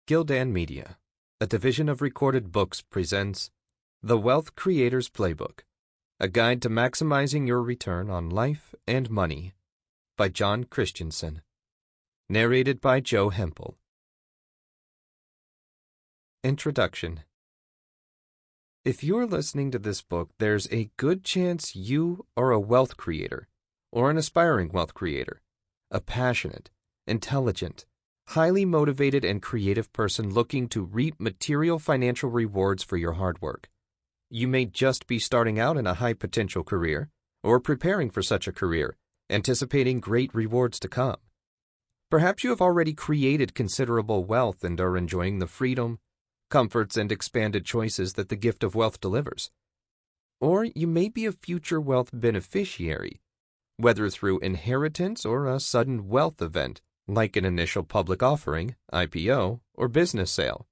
Gildan Media, a division of Recorded Books, presents The Wealth Creator's Playbook, a guide to maximizing your return on life and money, by John Christianson. Narrated by Joe Hempel. Introduction. If you're listening to this book, there's a good chance you are a wealth creator, or an aspiring wealth creator, a passionate, intelligent, highly motivated and creative person looking to reap material financial rewards for your hard work. You may just be starting out in a high-potential career, or preparing for such a career, anticipating great rewards to come. Perhaps you have already created considerable wealth and are enjoying the freedom, comforts, and expanded choices that the gift of wealth delivers. Or you may be a future wealth beneficiary, whether through inheritance or a sudden wealth event, like an initial public offering, IPO, or business sale.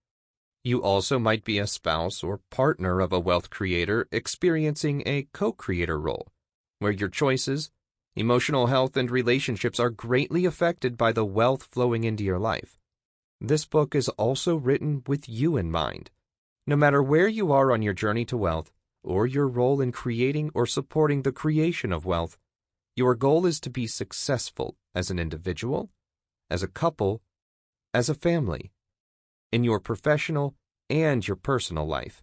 You also might be a spouse or partner of a wealth creator experiencing a co-creator role, where your choices, emotional health, and relationships are greatly affected by the wealth flowing into your life. This book is also written with you in mind. No matter where you are on your journey to wealth, or your role in creating or supporting the creation of wealth, your goal is to be successful as an individual, as a couple, as a family, in your professional and your personal life.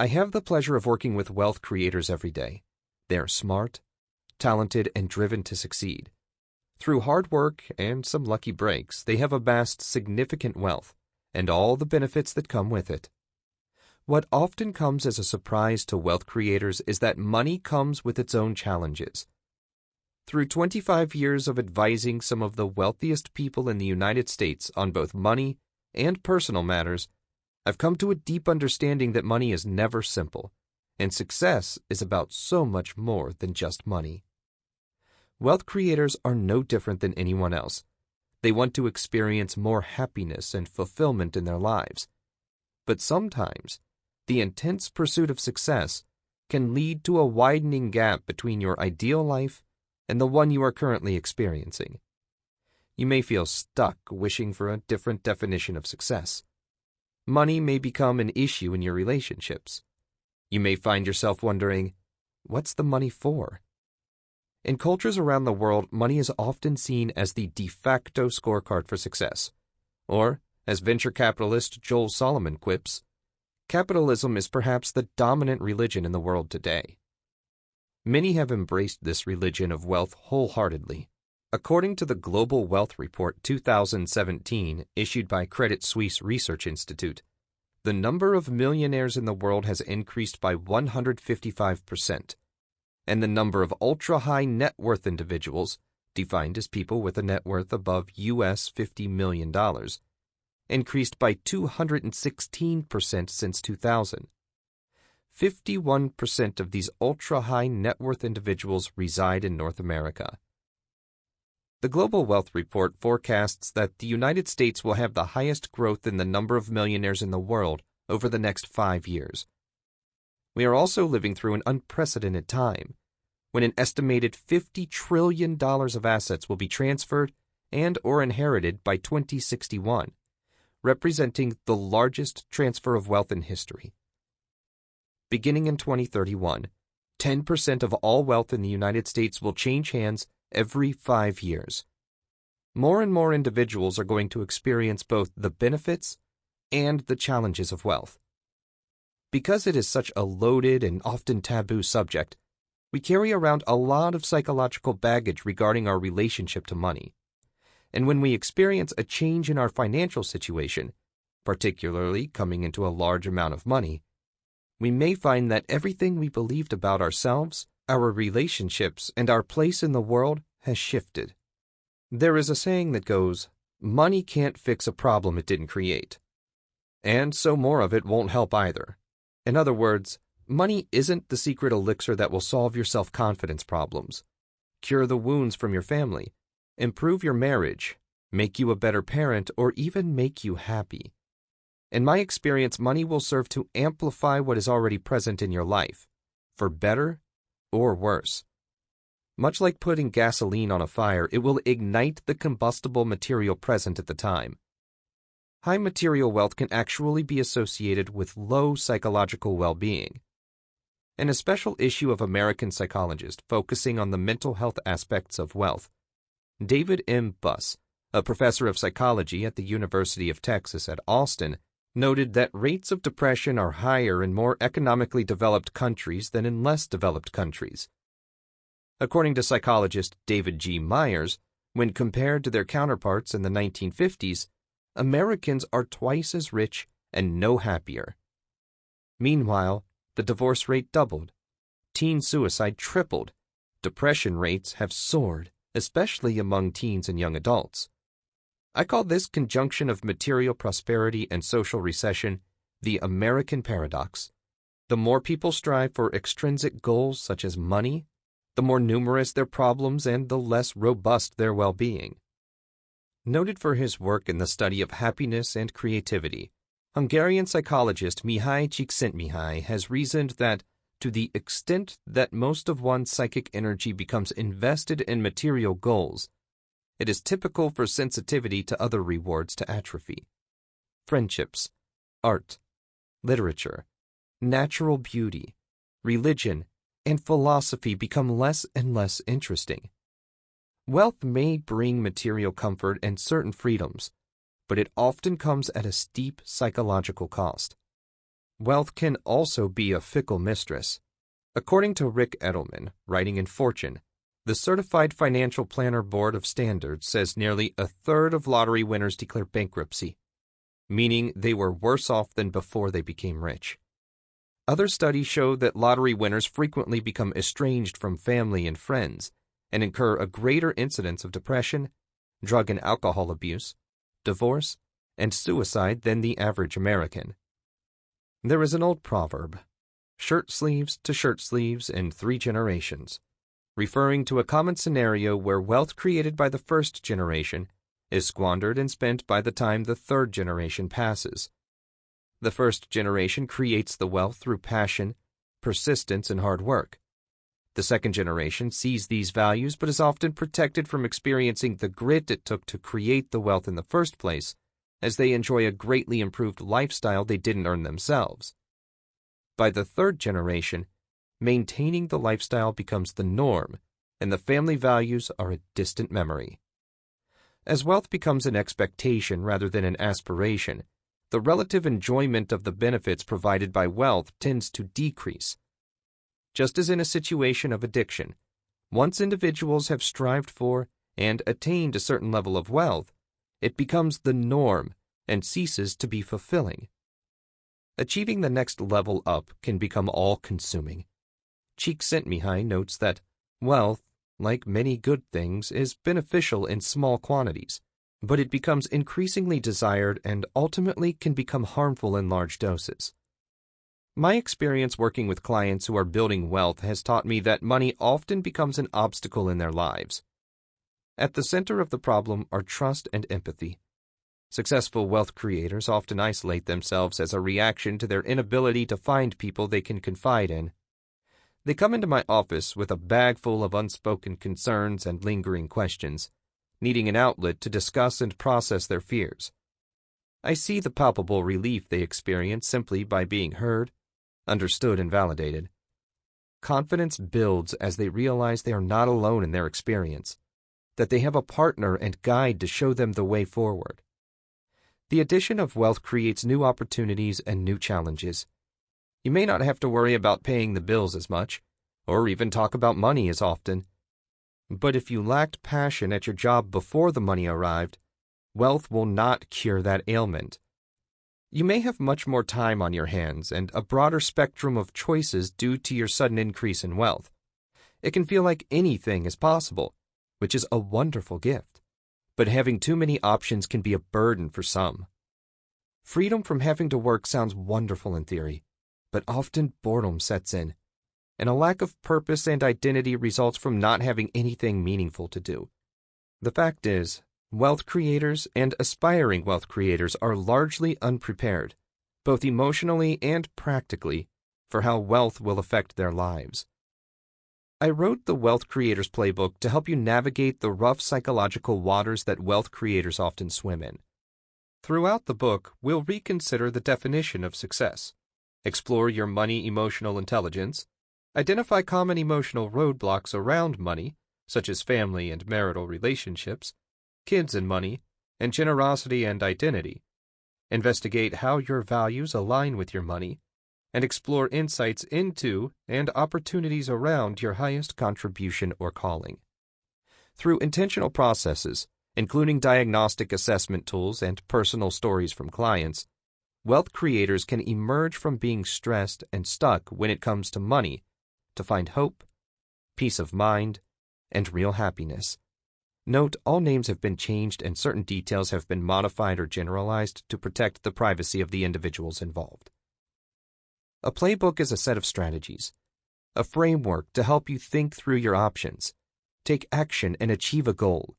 I have the pleasure of working with wealth creators every day. They are smart, talented, and driven to succeed. Through hard work and some lucky breaks, they have amassed significant wealth and all the benefits that come with it. What often comes as a surprise to wealth creators is that money comes with its own challenges. Through 25 years of advising some of the wealthiest people in the United States on both money and personal matters, I've come to a deep understanding that money is never simple, and success is about so much more than just money. Wealth creators are no different than anyone else. They want to experience more happiness and fulfillment in their lives. But sometimes, the intense pursuit of success can lead to a widening gap between your ideal life and the one you are currently experiencing. You may feel stuck wishing for a different definition of success. Money may become an issue in your relationships. You may find yourself wondering, what's the money for? In cultures around the world, money is often seen as the de facto scorecard for success. Or, as venture capitalist Joel Solomon quips, capitalism is perhaps the dominant religion in the world today. Many have embraced this religion of wealth wholeheartedly. According to the Global Wealth Report 2017, issued by Credit Suisse Research Institute, the number of millionaires in the world has increased by 155%, and the number of ultra-high net worth individuals, defined as people with a net worth above US $50 million, increased by 216% since 2000. 51% of these ultra-high net worth individuals reside in North America. The Global Wealth Report forecasts that the United States will have the highest growth in the number of millionaires in the world over the next 5 years. We are also living through an unprecedented time, when an estimated $50 trillion of assets will be transferred and or inherited by 2061, representing the largest transfer of wealth in history. Beginning in 2031, 10% of all wealth in the United States will change hands every 5 years. More and more individuals are going to experience both the benefits and the challenges of wealth. Because it is such a loaded and often taboo subject, we carry around a lot of psychological baggage regarding our relationship to money. And when we experience a change in our financial situation, particularly coming into a large amount of money, we may find that everything we believed about ourselves, our relationships, and our place in the world has shifted. There is a saying that goes, money can't fix a problem it didn't create. And so more of it won't help either. In other words, money isn't the secret elixir that will solve your self-confidence problems, cure the wounds from your family, improve your marriage, make you a better parent, or even make you happy. In my experience, money will serve to amplify what is already present in your life, for better or worse. Much like putting gasoline on a fire, it will ignite the combustible material present at the time. high material wealth can actually be associated with low psychological well-being. In a special issue of American Psychologist focusing on the mental health aspects of wealth, David M. Buss, a professor of psychology at the University of Texas at Austin, noted that rates of depression are higher in more economically developed countries than in less developed countries. According to psychologist David G. Myers, when compared to their counterparts in the 1950s, Americans are twice as rich and no happier. Meanwhile, the divorce rate doubled, teen suicide tripled, depression rates have soared, especially among teens and young adults. I call this conjunction of material prosperity and social recession the American paradox. The more people strive for extrinsic goals such as money, the more numerous their problems and the less robust their well-being. Noted for his work in the study of happiness and creativity, Hungarian psychologist Mihaly Csikszentmihalyi has reasoned that, to the extent that most of one's psychic energy becomes invested in material goals, it is typical for sensitivity to other rewards to atrophy. Friendships, art, literature, natural beauty, religion, and philosophy become less and less interesting. Wealth may bring material comfort and certain freedoms, but it often comes at a steep psychological cost. Wealth can also be a fickle mistress. According to Rick Edelman, writing in Fortune, the Certified Financial Planner Board of Standards says nearly a third of lottery winners declare bankruptcy, meaning they were worse off than before they became rich. Other studies show that lottery winners frequently become estranged from family and friends and incur a greater incidence of depression, drug and alcohol abuse, divorce, and suicide than the average American. There is an old proverb, shirt sleeves to shirt sleeves in 3 generations, referring to a common scenario where wealth created by the first generation is squandered and spent by the time the third generation passes. The first generation creates the wealth through passion, persistence, and hard work. The second generation sees these values but is often protected from experiencing the grit it took to create the wealth in the first place, as they enjoy a greatly improved lifestyle they didn't earn themselves. By the third generation, maintaining the lifestyle becomes the norm, and the family values are a distant memory. As wealth becomes an expectation rather than an aspiration, the relative enjoyment of the benefits provided by wealth tends to decrease. Just as in a situation of addiction, once individuals have strived for and attained a certain level of wealth, it becomes the norm and ceases to be fulfilling. Achieving the next level up can become all-consuming. Csikszentmihalyi notes that wealth, like many good things, is beneficial in small quantities, but it becomes increasingly desired and ultimately can become harmful in large doses. My experience working with clients who are building wealth has taught me that money often becomes an obstacle in their lives. At the center of the problem are trust and empathy. Successful wealth creators often isolate themselves as a reaction to their inability to find people they can confide in. They come into my office with a bag full of unspoken concerns and lingering questions, needing an outlet to discuss and process their fears. I see the palpable relief they experience simply by being heard, understood, and validated. Confidence builds as they realize they are not alone in their experience, that they have a partner and guide to show them the way forward. The addition of wealth creates new opportunities and new challenges. You may not have to worry about paying the bills as much, or even talk about money as often. But if you lacked passion at your job before the money arrived, wealth will not cure that ailment. You may have much more time on your hands and a broader spectrum of choices due to your sudden increase in wealth. It can feel like anything is possible, which is a wonderful gift. But having too many options can be a burden for some. Freedom from having to work sounds wonderful in theory, but often boredom sets in, and a lack of purpose and identity results from not having anything meaningful to do. The fact is, wealth creators and aspiring wealth creators are largely unprepared, both emotionally and practically, for how wealth will affect their lives. I wrote the Wealth Creators Playbook to help you navigate the rough psychological waters that wealth creators often swim in. Throughout the book, we'll reconsider the definition of success, explore your money emotional intelligence, identify common emotional roadblocks around money, such as family and marital relationships, kids and money, and generosity and identity, investigate how your values align with your money, and explore insights into and opportunities around your highest contribution or calling. Through intentional processes, including diagnostic assessment tools and personal stories from clients, wealth creators can emerge from being stressed and stuck when it comes to money to find hope, peace of mind, and real happiness. Note, all names have been changed and certain details have been modified or generalized to protect the privacy of the individuals involved. A playbook is a set of strategies, a framework to help you think through your options, take action, and achieve a goal.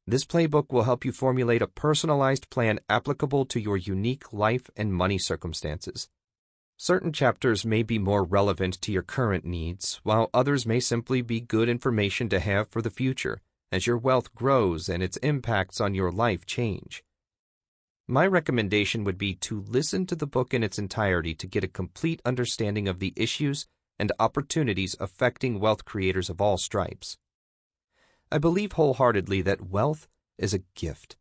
This playbook will help you formulate a personalized plan applicable to your unique life and money circumstances. Certain chapters may be more relevant to your current needs, while others may simply be good information to have for the future as your wealth grows and its impacts on your life change. My recommendation would be to listen to the book in its entirety to get a complete understanding of the issues and opportunities affecting wealth creators of all stripes. I believe wholeheartedly that wealth is a gift.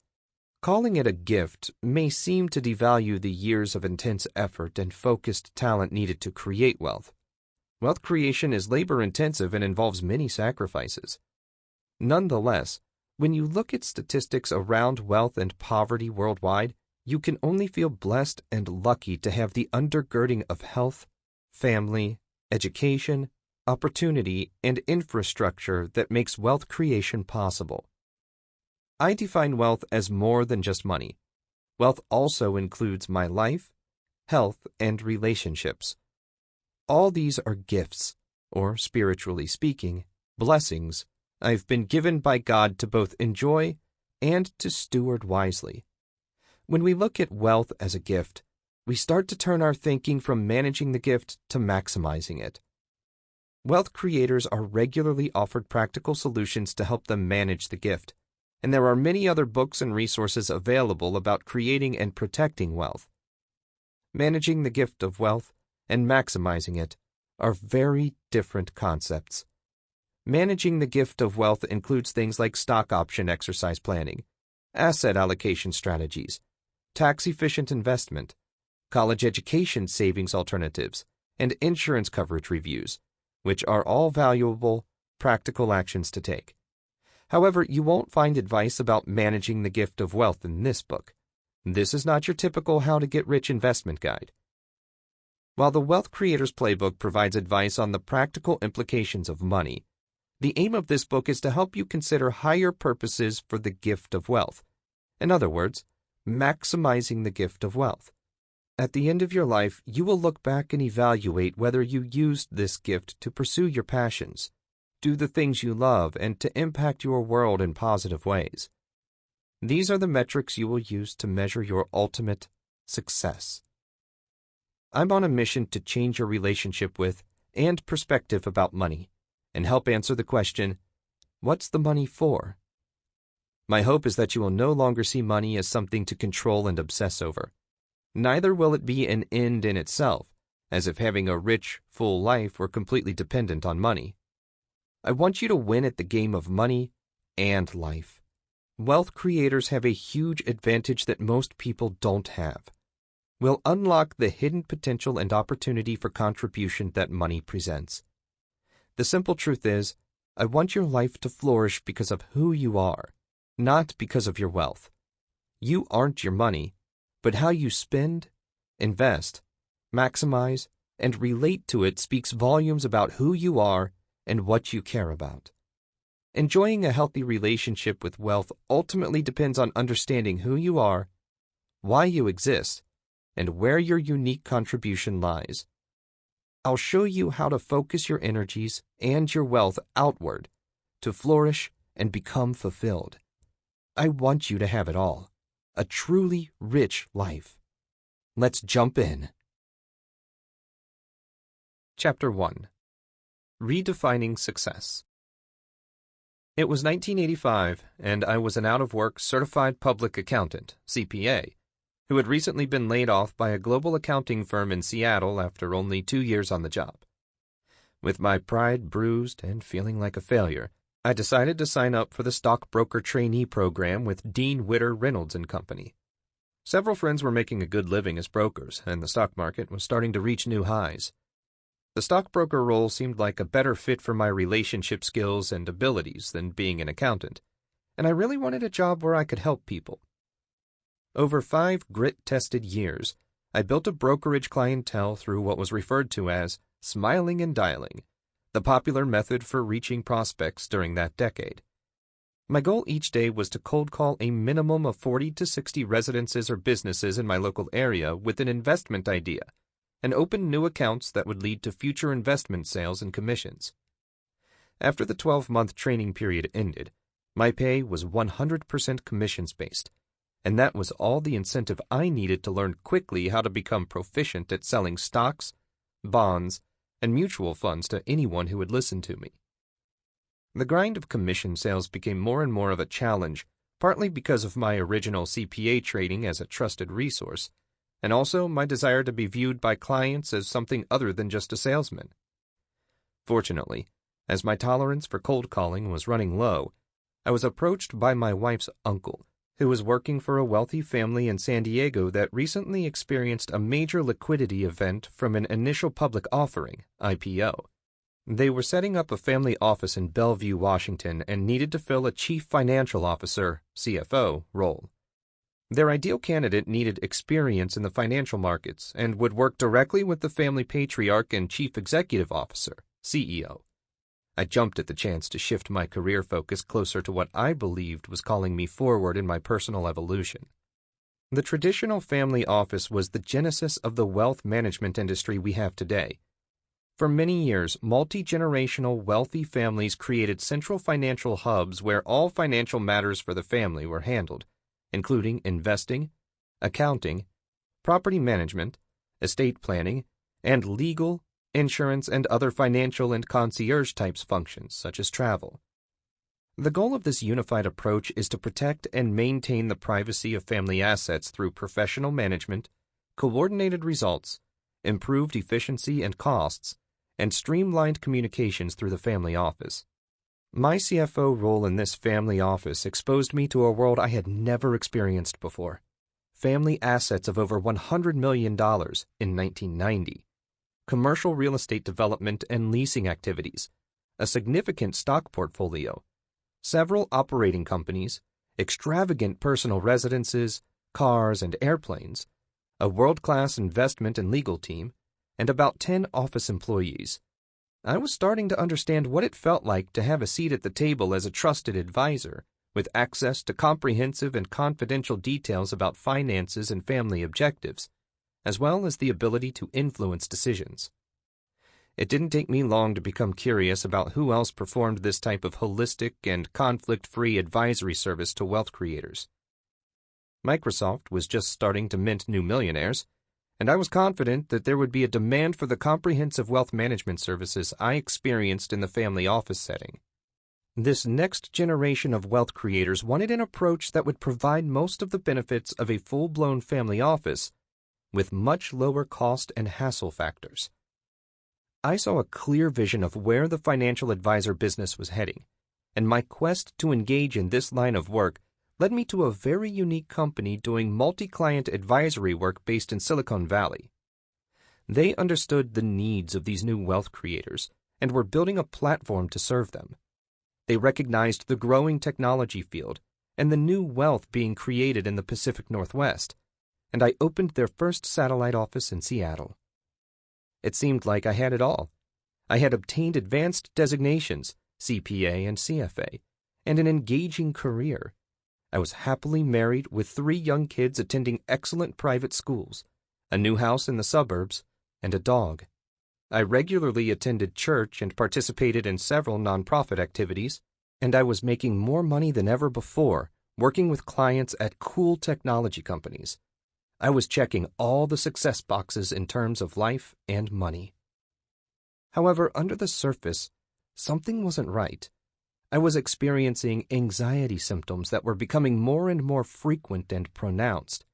Calling it a gift may seem to devalue the years of intense effort and focused talent needed to create wealth. Wealth creation is labor-intensive and involves many sacrifices. Nonetheless, when you look at statistics around wealth and poverty worldwide, you can only feel blessed and lucky to have the undergirding of health, family, education, opportunity, and infrastructure that makes wealth creation possible. I define wealth as more than just money. Wealth also includes my life, health, and relationships. All these are gifts, or spiritually speaking, blessings, I've been given by God to both enjoy and to steward wisely. When we look at wealth as a gift, we start to turn our thinking from managing the gift to maximizing it. Wealth creators are regularly offered practical solutions to help them manage the gift, and there are many other books and resources available about creating and protecting wealth. Managing the gift of wealth and maximizing it are very different concepts. Managing the gift of wealth includes things like stock option exercise planning, asset allocation strategies, tax-efficient investment, college education savings alternatives, and insurance coverage reviews, which are all valuable, practical actions to take. However, you won't find advice about managing the gift of wealth in this book. This is not your typical how-to-get-rich investment guide. While the Wealth Creator's Playbook provides advice on the practical implications of money, the aim of this book is to help you consider higher purposes for the gift of wealth. In other words, maximizing the gift of wealth. At the end of your life, you will look back and evaluate whether you used this gift to pursue your passions, do the things you love, and to impact your world in positive ways. These are the metrics you will use to measure your ultimate success. I'm on a mission to change your relationship with and perspective about money, and help answer the question, what's the money for? My hope is that you will no longer see money as something to control and obsess over. Neither will it be an end in itself, as if having a rich, full life were completely dependent on money. I want you to win at the game of money and life. Wealth creators have a huge advantage that most people don't have. We'll unlock the hidden potential and opportunity for contribution that money presents. The simple truth is, I want your life to flourish because of who you are, not because of your wealth. You aren't your money, but how you spend, invest, maximize, and relate to it speaks volumes about who you are and what you care about. Enjoying a healthy relationship with wealth ultimately depends on understanding who you are, why you exist, and where your unique contribution lies. I'll show you how to focus your energies and your wealth outward to flourish and become fulfilled. I want you to have it all, a truly rich life. Let's jump in. Chapter 1. Redefining Success. It was 1985, and I was an out-of-work certified public accountant, CPA, who had recently been laid off by a global accounting firm in Seattle after only 2 years on the job. With my pride bruised and feeling like a failure, I decided to sign up for the stockbroker trainee program with Dean Witter Reynolds and Company. Several friends were making a good living as brokers, and the stock market was starting to reach new highs. The stockbroker role seemed like a better fit for my relationship skills and abilities than being an accountant, and I really wanted a job where I could help people. Over 5 grit-tested years, I built a brokerage clientele through what was referred to as smiling and dialing, the popular method for reaching prospects during that decade. My goal each day was to cold call a minimum of 40 to 60 residences or businesses in my local area with an investment idea, and open new accounts that would lead to future investment sales and commissions. After the 12-month training period ended, my pay was 100% commissions-based, and that was all the incentive I needed to learn quickly how to become proficient at selling stocks, bonds, and mutual funds to anyone who would listen to me. The grind of commission sales became more and more of a challenge, partly because of my original CPA training as a trusted resource, and also my desire to be viewed by clients as something other than just a salesman. Fortunately, as my tolerance for cold calling was running low, I was approached by my wife's uncle, who was working for a wealthy family in San Diego that recently experienced a major liquidity event from an initial public offering, IPO. They were setting up a family office in Bellevue, Washington, and needed to fill a chief financial officer, CFO, role. Their ideal candidate needed experience in the financial markets and would work directly with the family patriarch and chief executive officer, CEO. I jumped at the chance to shift my career focus closer to what I believed was calling me forward in my personal evolution. The traditional family office was the genesis of the wealth management industry we have today. For many years, multi-generational wealthy families created central financial hubs where all financial matters for the family were handled, including investing, accounting, property management, estate planning, and legal, insurance, and other financial and concierge types functions, such as travel. The goal of this unified approach is to protect and maintain the privacy of family assets through professional management, coordinated results, improved efficiency and costs, and streamlined communications through the family office. My CFO role in this family office exposed me to a world I had never experienced before. Family assets of over $100 million in 1990. Commercial real estate development and leasing activities. A significant stock portfolio. Several operating companies. Extravagant personal residences, cars, and airplanes. A world-class investment and legal team. And about 10 office employees. I was starting to understand what it felt like to have a seat at the table as a trusted advisor, with access to comprehensive and confidential details about finances and family objectives, as well as the ability to influence decisions. It didn't take me long to become curious about who else performed this type of holistic and conflict-free advisory service to wealth creators. Microsoft was just starting to mint new millionaires, and I was confident that there would be a demand for the comprehensive wealth management services I experienced in the family office setting. This next generation of wealth creators wanted an approach that would provide most of the benefits of a full-blown family office with much lower cost and hassle factors. I saw a clear vision of where the financial advisor business was heading, and my quest to engage in this line of work led me to a very unique company doing multi-client advisory work based in Silicon Valley. They understood the needs of these new wealth creators and were building a platform to serve them. They recognized the growing technology field and the new wealth being created in the Pacific Northwest, and I opened their first satellite office in Seattle. It seemed like I had it all. I had obtained advanced designations, CPA and CFA, and an engaging career. I was happily married with 3 young kids attending excellent private schools, a new house in the suburbs, and a dog. I regularly attended church and participated in several nonprofit activities, and I was making more money than ever before, working with clients at cool technology companies. I was checking all the success boxes in terms of life and money. However, under the surface, something wasn't right. I was experiencing anxiety symptoms that were becoming more and more frequent and pronounced.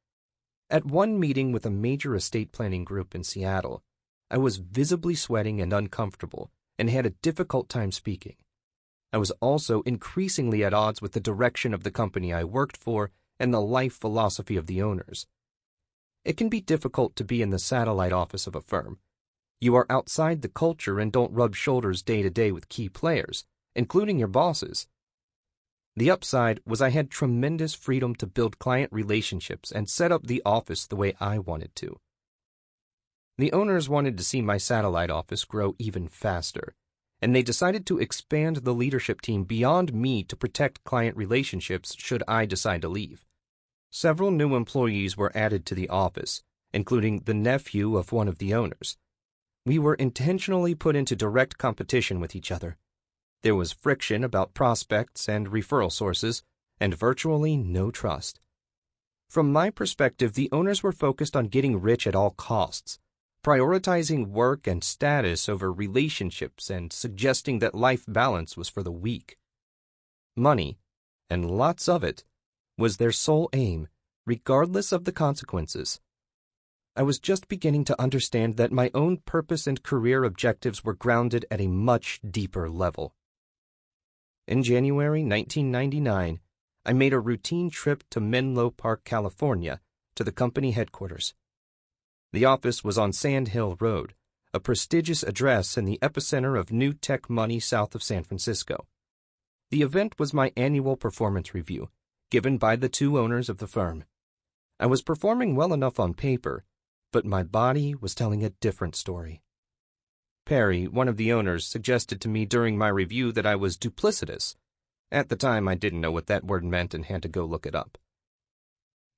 At one meeting with a major estate planning group in Seattle, I was visibly sweating and uncomfortable and had a difficult time speaking. I was also increasingly at odds with the direction of the company I worked for and the life philosophy of the owners. It can be difficult to be in the satellite office of a firm. You are outside the culture and don't rub shoulders day to day with key players, including your bosses. The upside was I had tremendous freedom to build client relationships and set up the office the way I wanted to. The owners wanted to see my satellite office grow even faster, and they decided to expand the leadership team beyond me to protect client relationships should I decide to leave. Several new employees were added to the office, including the nephew of one of the owners. We were intentionally put into direct competition with each other. There was friction about prospects and referral sources, and virtually no trust. From my perspective, the owners were focused on getting rich at all costs, prioritizing work and status over relationships and suggesting that life balance was for the weak. Money, and lots of it, was their sole aim, regardless of the consequences. I was just beginning to understand that my own purpose and career objectives were grounded at a much deeper level. In January 1999, I made a routine trip to Menlo Park, California, to the company headquarters. The office was on Sand Hill Road, a prestigious address in the epicenter of new tech money south of San Francisco. The event was my annual performance review, given by the two owners of the firm. I was performing well enough on paper, but my body was telling a different story. Perry, one of the owners, suggested to me during my review that I was duplicitous. At the time, I didn't know what that word meant and had to go look it up.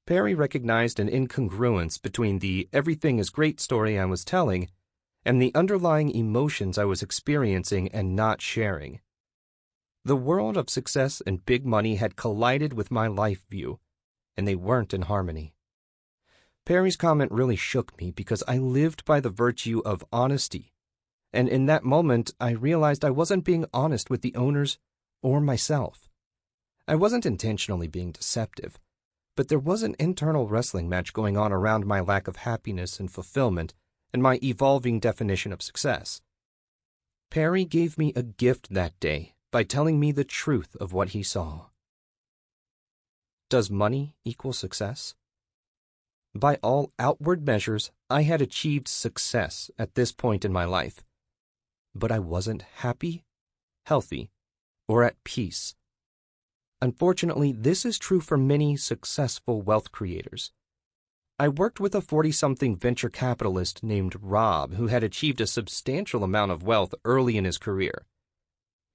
Perry recognized an incongruence between the everything is great story I was telling and the underlying emotions I was experiencing and not sharing. The world of success and big money had collided with my life view, and they weren't in harmony. Perry's comment really shook me because I lived by the virtue of honesty, and in that moment I realized I wasn't being honest with the owners or myself. I wasn't intentionally being deceptive, but there was an internal wrestling match going on around my lack of happiness and fulfillment and my evolving definition of success. Perry gave me a gift that day by telling me the truth of what he saw. Does money equal success? By all outward measures, I had achieved success at this point in my life, but I wasn't happy, healthy, or at peace. Unfortunately, this is true for many successful wealth creators. I worked with a 40-something venture capitalist named Rob who had achieved a substantial amount of wealth early in his career.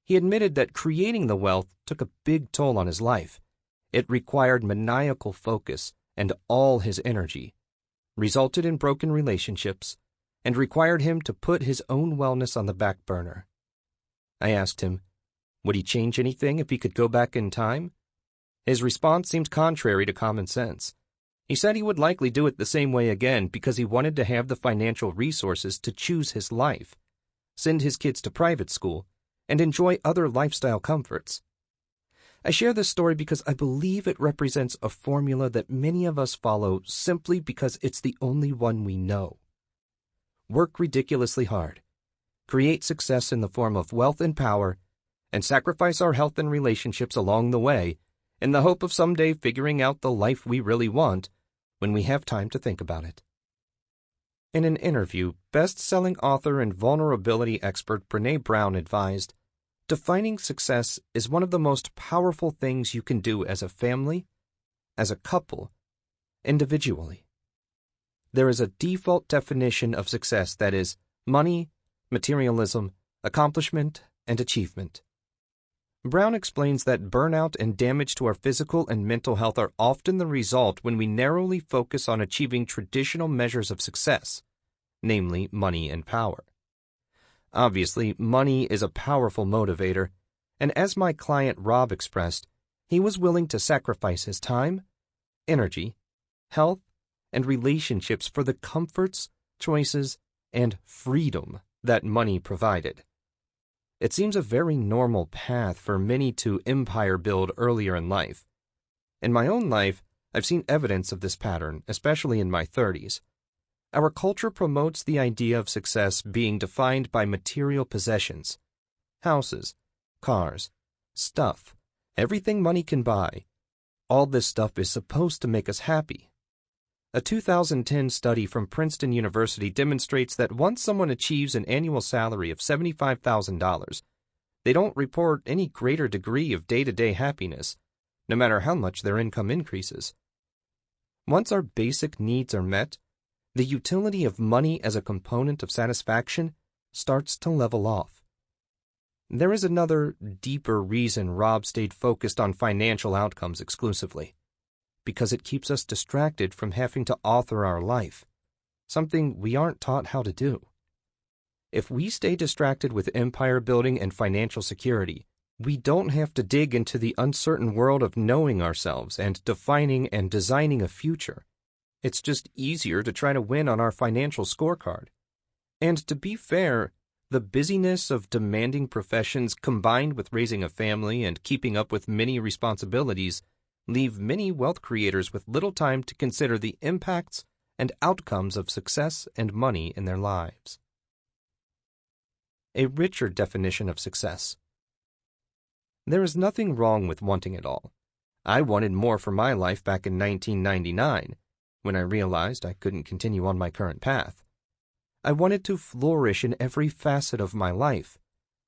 He admitted that creating the wealth took a big toll on his life. It required maniacal focus and all his energy, resulted in broken relationships, and required him to put his own wellness on the back burner. I asked him, would he change anything if he could go back in time? His response seemed contrary to common sense. He said he would likely do it the same way again because he wanted to have the financial resources to choose his life, send his kids to private school, and enjoy other lifestyle comforts. I share this story because I believe it represents a formula that many of us follow simply because it's the only one we know. Work ridiculously hard, create success in the form of wealth and power, and sacrifice our health and relationships along the way in the hope of someday figuring out the life we really want when we have time to think about it. In an interview, best-selling author and vulnerability expert Brené Brown advised, defining success is one of the most powerful things you can do as a family, as a couple, individually. There is a default definition of success that is money, materialism, accomplishment, and achievement. Brown explains that burnout and damage to our physical and mental health are often the result when we narrowly focus on achieving traditional measures of success, namely money and power. Obviously, money is a powerful motivator, and as my client Rob expressed, he was willing to sacrifice his time, energy, health, and relationships for the comforts, choices, and freedom that money provided. It seems a very normal path for many to empire build earlier in life. In my own life, I've seen evidence of this pattern, especially in my 30s. Our culture promotes the idea of success being defined by material possessions. Houses, cars, stuff, everything money can buy. All this stuff is supposed to make us happy. A 2010 study from Princeton University demonstrates that once someone achieves an annual salary of $75,000, they don't report any greater degree of day-to-day happiness, no matter how much their income increases. Once our basic needs are met, the utility of money as a component of satisfaction starts to level off. There is another, deeper reason Rob stayed focused on financial outcomes exclusively. Because it keeps us distracted from having to author our life, something we aren't taught how to do. If we stay distracted with empire building and financial security, we don't have to dig into the uncertain world of knowing ourselves and defining and designing a future. It's just easier to try to win on our financial scorecard. And to be fair, the busyness of demanding professions combined with raising a family and keeping up with many responsibilities leave many wealth creators with little time to consider the impacts and outcomes of success and money in their lives. A richer definition of success. There is nothing wrong with wanting it all. I wanted more for my life back in 1999, when I realized I couldn't continue on my current path. I wanted to flourish in every facet of my life: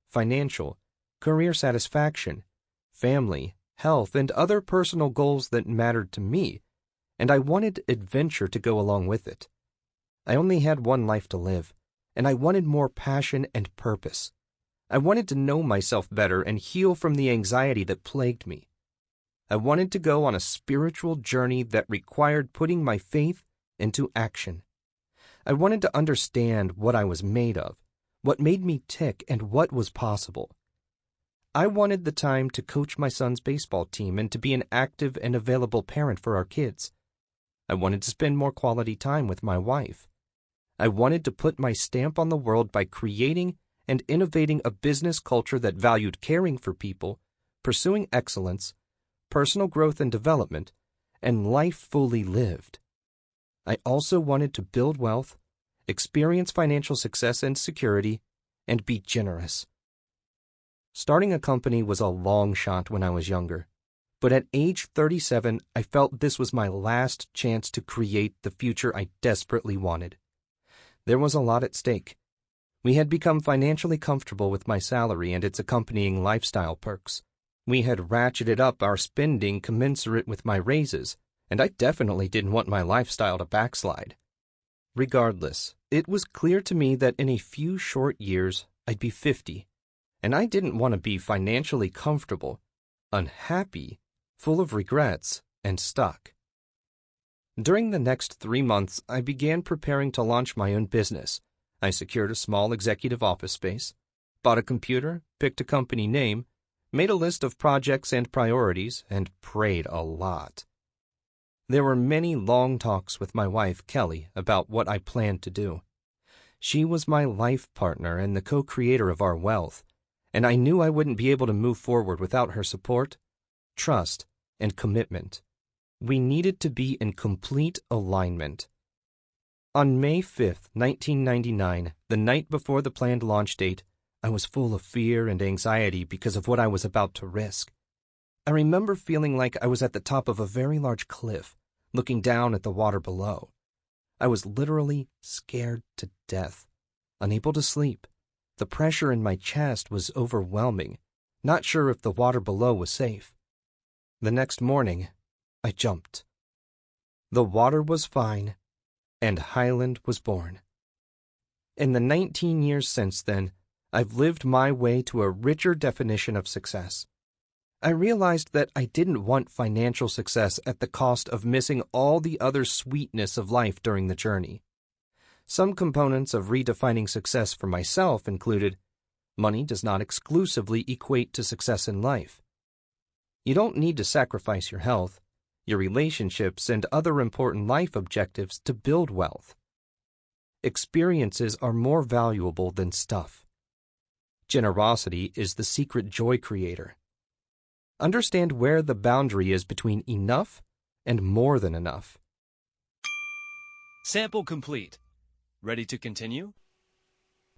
financial, career satisfaction, family, health, and other personal goals that mattered to me, and I wanted adventure to go along with it. I only had one life to live, and I wanted more passion and purpose. I wanted to know myself better and heal from the anxiety that plagued me. I wanted to go on a spiritual journey that required putting my faith into action. I wanted to understand what I was made of, what made me tick, and what was possible. I wanted the time to coach my son's baseball team and to be an active and available parent for our kids. I wanted to spend more quality time with my wife. I wanted to put my stamp on the world by creating and innovating a business culture that valued caring for people, pursuing excellence, personal growth and development, and life fully lived. I also wanted to build wealth, experience financial success and security, and be generous. Starting a company was a long shot when I was younger, but at age 37, I felt this was my last chance to create the future I desperately wanted. There was a lot at stake. We had become financially comfortable with my salary and its accompanying lifestyle perks. We had ratcheted up our spending commensurate with my raises, and I definitely didn't want my lifestyle to backslide. Regardless, it was clear to me that in a few short years, I'd be 50. And I didn't want to be financially comfortable, unhappy, full of regrets, and stuck. During the next 3 months, I began preparing to launch my own business. I secured a small executive office space, bought a computer, picked a company name, made a list of projects and priorities, and prayed a lot. There were many long talks with my wife, Kelly, about what I planned to do. She was my life partner and the co-creator of our wealth, and I knew I wouldn't be able to move forward without her support, trust, and commitment. We needed to be in complete alignment. On May 5th, 1999, the night before the planned launch date, I was full of fear and anxiety because of what I was about to risk. I remember feeling like I was at the top of a very large cliff, looking down at the water below. I was literally scared to death, unable to sleep. The pressure in my chest was overwhelming, not sure if the water below was safe. The next morning, I jumped. The water was fine, and Highland was born. In the 19 years since then, I've lived my way to a richer definition of success. I realized that I didn't want financial success at the cost of missing all the other sweetness of life during the journey. Some components of redefining success for myself included: money does not exclusively equate to success in life. You don't need to sacrifice your health, your relationships, and other important life objectives to build wealth. Experiences are more valuable than stuff. Generosity is the secret joy creator. Understand where the boundary is between enough and more than enough. Sample complete. Ready to continue?